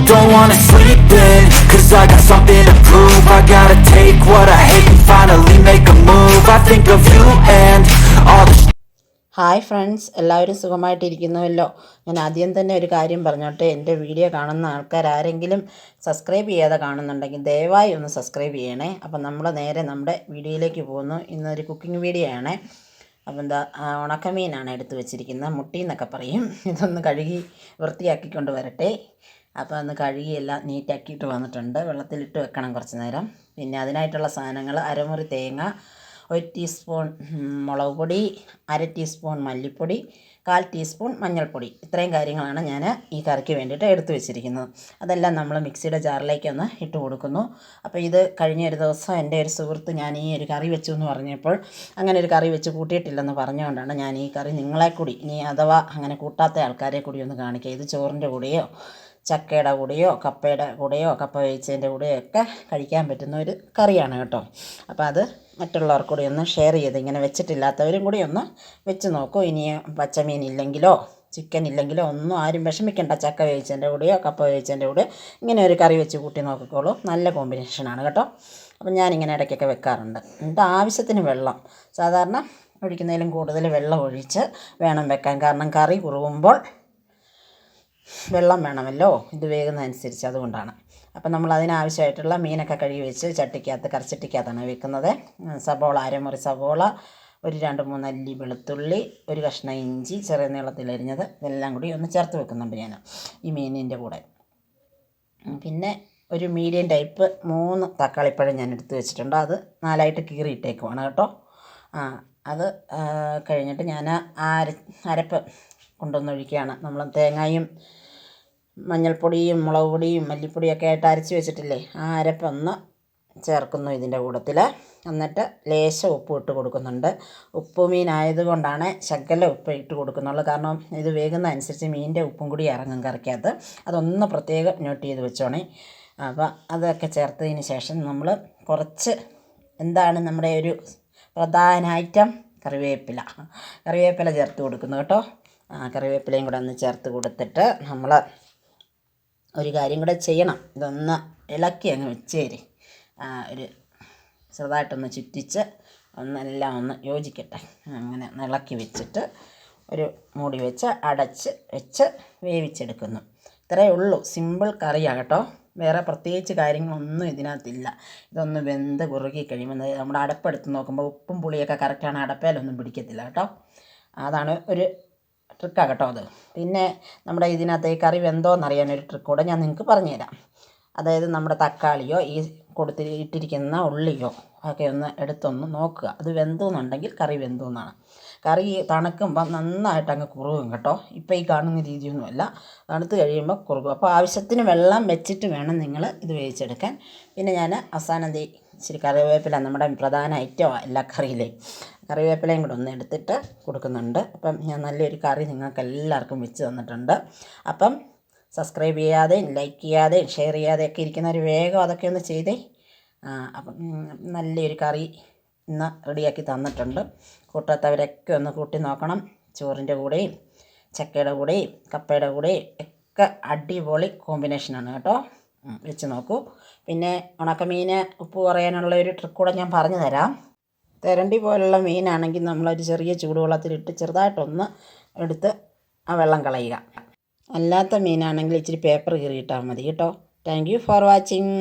don't wanna sleep in, cause I got something to prove. I gotta take what I hate and finally make a move. I think of you and all the hi friends, എല്ലാവരും സുഖമായിട്ടിരിക്കുന്നുവല്ലോ. ഞാൻ ആദ്യം തന്നെ ഒരു കാര്യം പറഞ്ഞോട്ടെ. എൻ്റെ video കാണുന്ന ആൾക്കാർ ആരെങ്കിലും സബ്സ്ക്രൈബ് ചെയ്യാതെ കാണുന്നുണ്ടെങ്കിൽ ദയവായി ഒന്ന് സബ്സ്ക്രൈബ് ചെയ്യണേ. അപ്പം നമ്മൾ നേരെ നമ്മുടെ വീഡിയോയിലേക്ക് പോകുന്നു. ഇന്നൊരു കുക്കിംഗ് വീഡിയോ ആണ്. അപ്പം എന്താ, ഉണക്കമീനാണ് എടുത്ത് വെച്ചിരിക്കുന്നത്, മുട്ടി എന്നൊക്കെ പറയും. ഇതൊന്ന് കഴുകി വൃത്തിയാക്കിക്കൊണ്ട് വരട്ടെ. അപ്പോൾ ഒന്ന് കഴുകി എല്ലാം നീറ്റാക്കിയിട്ട് വന്നിട്ടുണ്ട്. വെള്ളത്തിലിട്ട് വെക്കണം കുറച്ച് നേരം. പിന്നെ അതിനായിട്ടുള്ള സാധനങ്ങൾ: അരമുറി തേങ്ങ, 1 ടീസ്പൂൺ മുളക് പൊടി, 1/2 ടീസ്പൂൺ മല്ലിപ്പൊടി, 1/4 ടീസ്പൂൺ മഞ്ഞൾപ്പൊടി. ഇത്രയും കാര്യങ്ങളാണ് ഞാൻ ഈ കറിക്ക് വേണ്ടിയിട്ട് എടുത്തു വെച്ചിരിക്കുന്നത്. അതെല്ലാം നമ്മൾ മിക്സിയുടെ ജാറിലേക്ക് ഒന്ന് ഇട്ട് കൊടുക്കുന്നു. അപ്പോൾ ഇത് കഴിഞ്ഞ ഒരു ദിവസം എൻ്റെ ഒരു സുഹൃത്ത് ഞാൻ ഈ ഒരു കറി വെച്ചു എന്ന് പറഞ്ഞപ്പോൾ അങ്ങനെ ഒരു കറി വെച്ച് കൂട്ടിയിട്ടില്ലെന്ന് പറഞ്ഞുകൊണ്ടാണ് ഞാൻ ഈ കറി നിങ്ങളെ കൂടി, ഇനി അഥവാ അങ്ങനെ കൂട്ടാത്ത ആൾക്കാരെ കൂടി ഒന്ന് കാണിക്കുക. ഇത് ചോറിൻ്റെ കൂടെയോ ചക്കയുടെ കൂടെയോ കപ്പയുടെ കൂടെയോ കപ്പ വേവിച്ചതിൻ്റെ കൂടെയോ ഒക്കെ കഴിക്കാൻ പറ്റുന്ന ഒരു കറിയാണ് കേട്ടോ. അപ്പോൾ അത് മറ്റുള്ളവർക്ക് കൂടി ഒന്ന് ഷെയർ ചെയ്ത്, ഇങ്ങനെ വെച്ചിട്ടില്ലാത്തവരും കൂടി ഒന്ന് വെച്ച് നോക്കൂ. ഇനി പച്ചമീൻ ഇല്ലെങ്കിലോ ചിക്കൻ ഇല്ലെങ്കിലോ ഒന്നും ആരും വിഷമിക്കേണ്ട. ചക്ക വേവിച്ചതിൻ്റെ കൂടെയോ കപ്പ വേവിച്ചതിൻ്റെ കൂടെ ഇങ്ങനെ ഒരു കറി വെച്ച് കൂട്ടി നോക്കിക്കോളൂ. നല്ല കോമ്പിനേഷനാണ് കേട്ടോ. അപ്പം ഞാനിങ്ങനെ ഇടയ്ക്കൊക്കെ വെക്കാറുണ്ട്. എന്നിട്ട് ആവശ്യത്തിന് വെള്ളം, സാധാരണ ഒഴിക്കുന്നതിലും കൂടുതൽ വെള്ളം ഒഴിച്ച് വേണം വെക്കാൻ. കാരണം കറി കുറുകുമ്പോൾ വെള്ളം വേണമല്ലോ, ഇത് വേകുന്നതനുസരിച്ച്, അതുകൊണ്ടാണ്. അപ്പം നമ്മൾ അതിനാവശ്യമായിട്ടുള്ള മീനൊക്കെ കഴുകി വെച്ച് ചട്ടിക്കകത്ത്, കറിച്ചട്ടിക്കകത്താണ് വെക്കുന്നത്. സബോള, അരമുറി സബോള, ഒരു 2-3 അല്ലി വെളുത്തുള്ളി, ഒരു കഷ്ണം ഇഞ്ചി ചെറിയ നീളത്തിലരിഞ്ഞത്, ഇതെല്ലാം കൂടി ഒന്ന് ചേർത്ത് വെക്കുന്നുണ്ട് ഞാൻ ഈ മീനിൻ്റെ കൂടെ. പിന്നെ ഒരു മീഡിയം ടൈപ്പ് 3 തക്കാളിപ്പഴം ഞാൻ എടുത്ത് വെച്ചിട്ടുണ്ട്. അത് 4ആയിട്ട് കീറിയിട്ടേക്കുവാണ് കേട്ടോ. അത് കഴിഞ്ഞിട്ട് ഞാൻ അരപ്പ് കൊണ്ടുവന്നൊഴിക്കുകയാണ്. നമ്മൾ തേങ്ങയും മഞ്ഞൾപ്പൊടിയും മുളക് പൊടിയും മല്ലിപ്പൊടിയൊക്കെ ആയിട്ട് അരച്ച് വെച്ചിട്ടില്ലേ, ആ അരപ്പൊന്ന് ചേർക്കുന്നു ഇതിൻ്റെ കൂട്ടത്തിൽ. എന്നിട്ട് ലേശം ഉപ്പ് ഇട്ട് കൊടുക്കുന്നുണ്ട്. ഉപ്പ് മീനായതുകൊണ്ടാണ് ശകലം ഉപ്പ് ഇട്ട് കൊടുക്കുന്നുള്ളൂ. കാരണം ഇത് വേകുന്ന അനുസരിച്ച് മീനിൻ്റെ ഉപ്പും കൂടി ഇറങ്ങും കറിക്കകത്ത്. അതൊന്ന് പ്രത്യേകം നോട്ട് ചെയ്ത് വെച്ചോണേ. അപ്പോൾ അതൊക്കെ ചേർത്തതിന് ശേഷം നമ്മൾ കുറച്ച്, എന്താണ് നമ്മുടെ ഒരു പ്രധാന ഐറ്റം, കറിവേപ്പില ചേർത്ത് കൊടുക്കുന്നു കേട്ടോ. കറിവേപ്പിലയും കൂടെ ഒന്ന് ചേർത്ത് കൊടുത്തിട്ട് നമ്മൾ ഒരു കാര്യം കൂടെ ചെയ്യണം. ഇതൊന്ന് ഇളക്കി അങ്ങ് വെച്ചേര്. ഒരു ചെറുതായിട്ടൊന്ന് ചുറ്റിച്ച് ഒന്നെല്ലാം ഒന്ന് യോജിക്കട്ടെ. അങ്ങനെ ഇളക്കി വെച്ചിട്ട് ഒരു മൂടി വെച്ച് അടച്ച് വെച്ച് വേവിച്ചെടുക്കുന്നു. ഇത്രയേ ഉള്ളൂ. സിമ്പിൾ കറിയാണ് കേട്ടോ. വേറെ പ്രത്യേകിച്ച് കാര്യങ്ങളൊന്നും ഇതിനകത്തില്ല. ഇതൊന്ന് വെന്ത് കുറുകി കഴിയുമ്പോൾ നമ്മുടെ അടപ്പെടുത്ത് നോക്കുമ്പോൾ ഉപ്പും പുളിയൊക്കെ കറക്റ്റാണ്, അടപ്പയിലൊന്നും പിടിക്കത്തില്ല കേട്ടോ. അതാണ് ഒരു ട്രിക്കാണ് കേട്ടോ അത്. പിന്നെ നമ്മുടെ ഇതിനകത്ത് ഈ കറി വെന്തോന്നറിയാനൊരു ട്രിക്ക് കൂടെ ഞാൻ നിങ്ങൾക്ക് പറഞ്ഞുതരാം. അതായത് നമ്മുടെ തക്കാളിയോ ഈ ഇട്ടിരിക്കുന്ന ഉള്ളിയോ ഒക്കെ ഒന്ന് എടുത്തൊന്ന് നോക്കുക. അത് വെന്തെന്നുണ്ടെങ്കിൽ കറി വെന്തെന്നാണ്. കറി തണുക്കുമ്പം നന്നായിട്ട് അങ്ങ് കുറുകും കേട്ടോ. ഇപ്പോൾ ഈ കാണുന്ന രീതിയൊന്നുമല്ല, തണുത്ത് കഴിയുമ്പോൾ കുറുകും. അപ്പോൾ ആവശ്യത്തിന് വെള്ളം വെച്ചിട്ട് വേണം നിങ്ങൾ ഇത് വേവിച്ചെടുക്കാൻ. പിന്നെ ഞാൻ അവസാനം ഇച്ചിരി കറിവേപ്പില, നമ്മുടെ പ്രധാന ഐറ്റമാണ് എല്ലാ കറിയിലെയും, കറിവേപ്പിലയും കൂടെ ഒന്ന് എടുത്തിട്ട് കൊടുക്കുന്നുണ്ട്. അപ്പം ഞാൻ നല്ലൊരു കറി നിങ്ങൾക്ക് എല്ലാവർക്കും വെച്ച് തന്നിട്ടുണ്ട്. അപ്പം സബ്സ്ക്രൈബ് ചെയ്യാതെയും ലൈക്ക് ചെയ്യാതെയും ഷെയർ ചെയ്യാതെയൊക്കെ ഇരിക്കുന്നവർ വേഗം അതൊക്കെ ഒന്ന് ചെയ്തേ. അപ്പം നല്ലൊരു കറി ഇന്ന് റെഡിയാക്കി തന്നിട്ടുണ്ട്. കൂട്ടാത്തവരൊക്കെ ഒന്ന് കൂട്ടി നോക്കണം. ചോറിൻ്റെ കൂടെയും ചക്കയുടെ കൂടെയും കപ്പയുടെ കൂടെയും ഒക്കെ അടിപൊളി കോമ്പിനേഷനാണ് കേട്ടോ. വെച്ച് നോക്കൂ. പിന്നെ ഉണക്കമീൻ ഉപ്പ് കുറയാനുള്ള ഒരു ട്രിക്ക് കൂടെ ഞാൻ പറഞ്ഞു തരാം. തെരണ്ടി പോലുള്ള മീനാണെങ്കിൽ നമ്മളൊരു ചെറിയ ചൂടുവെള്ളത്തിലിട്ട് ചെറുതായിട്ടൊന്ന് എടുത്ത് ആ വെള്ളം കളയുക. അല്ലാത്ത മീനാണെങ്കിൽ ഇച്ചിരി പേപ്പർ കീറിയിട്ടാൽ മതി കേട്ടോ. Thank you for watching.